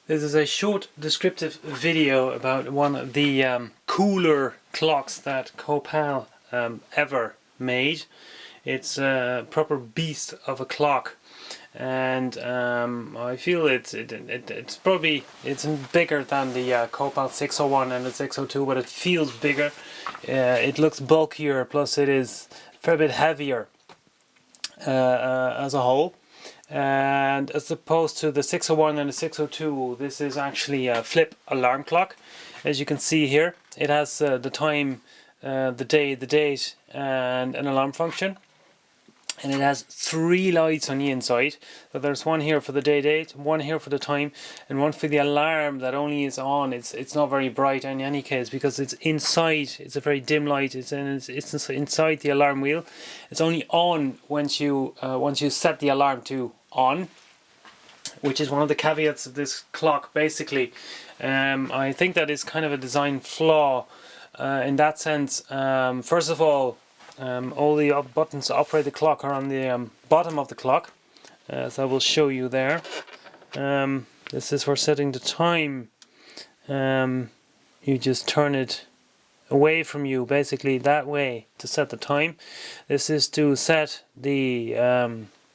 This is a short descriptive video about one of the cooler clocks that Copal ever made. It's a proper beast of a clock, and I feel it's probably bigger than the Copal 601 and the 602, but it feels bigger. It looks bulkier, plus it is a fair bit heavier as a whole. And as opposed to the 601 and the 602, this is actually a flip alarm clock. As you can see here, it has the time, the day, the date, and an alarm function. And it has 3 lights on the inside. So there's one here for the day date, one here for the time, and one for the alarm that only is on. It's not very bright in any case because it's inside. It's a very dim light. It's inside the alarm wheel. It's only on once you set the alarm to on, which is one of the caveats of this clock. Basically, I think that is kind of a design flaw in that sense. First of all the buttons to operate the clock are on the bottom of the clock, as I will show you there. This is for setting the time. You just turn it away from you, basically that way, to set the time. This is to set the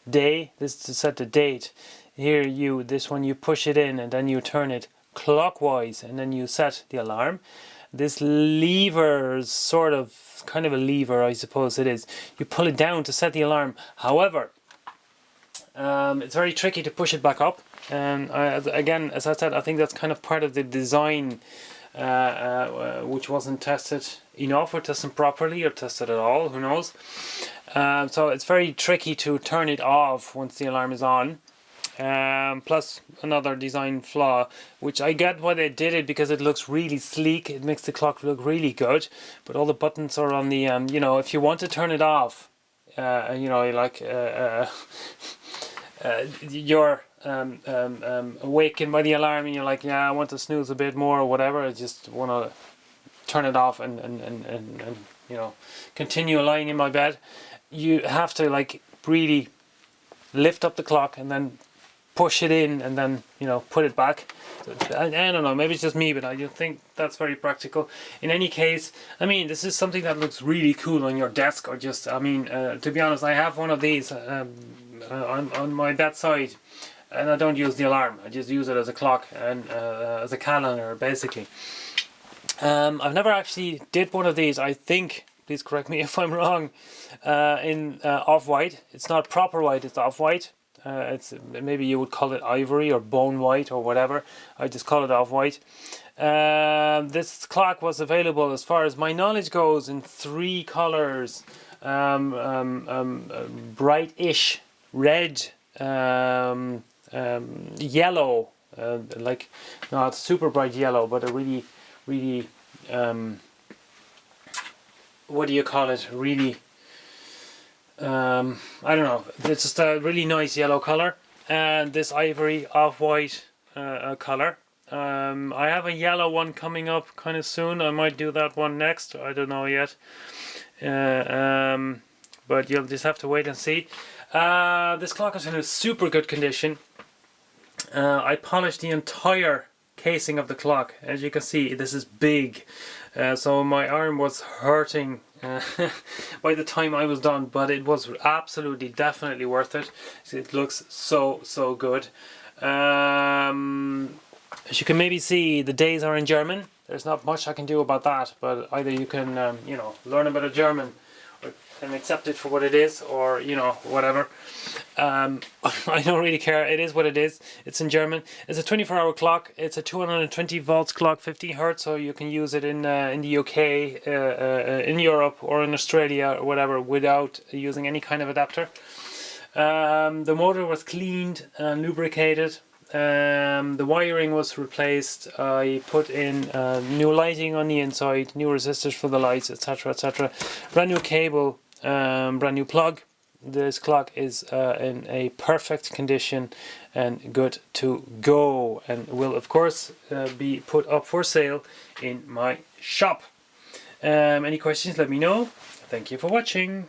day. This is to set the date. Here this one you push it in and then you turn it clockwise and then you set the alarm. This lever is kind of a lever, I suppose it is. You pull it down to set the alarm. However, it's very tricky to push it back up. And again, as I said, I think that's kind of part of the design, which wasn't tested enough, or tested properly, or tested at all. Who knows? So it's very tricky to turn it off once the alarm is on. Plus another design flaw, which I get why they did it, because it looks really sleek. It makes the clock look really good, but all the buttons are on the if you want to turn it off, you're awakened by the alarm and you're like, yeah, I want to snooze a bit more or whatever, I just want to turn it off and continue lying in my bed. You have to really lift up the clock and then push it in and then put it back. I don't know, maybe it's just me, but I don't think that's very practical. In any case, I mean, this is something that looks really cool on your desk, or just, to be honest, I have one of these on my bedside, and I don't use the alarm. I just use it as a clock and as a calendar, basically. I've never actually did one of these. I think, please correct me if I'm wrong, in off-white. It's not proper white, it's off-white. It's maybe you would call it ivory or bone white or whatever. I just call it off-white. This clock was available, as far as my knowledge goes, in 3 colors: brightish red, yellow, not super bright yellow, but a really what do you call it? Really, I don't know, it's just a really nice yellow color, and this ivory off-white color. I have a yellow one coming up kind of soon. I might do that one next, I don't know yet, but you'll just have to wait and see. This clock is in a super good condition. I polished the entire casing of the clock. As you can see, this is big, so my arm was hurting by the time I was done, but it was absolutely, definitely worth it. It looks so good. As you can maybe see, the days are in German. There's not much I can do about that, but either you can learn a bit of German and accept it for what it is, or whatever. I don't really care. It is what it is. It's in German. It's a 24-hour clock. It's a 220 volts clock, 50 hertz, so you can use it in the UK, in Europe, or in Australia, or whatever, without using any kind of adapter. The motor was cleaned and lubricated. The wiring was replaced. I put in new lighting on the inside, new resistors for the lights, etc, etc. Brand new cable, brand new plug. This clock is in a perfect condition and good to go, and will of course be put up for sale in my shop. Any questions, let me know. Thank you for watching.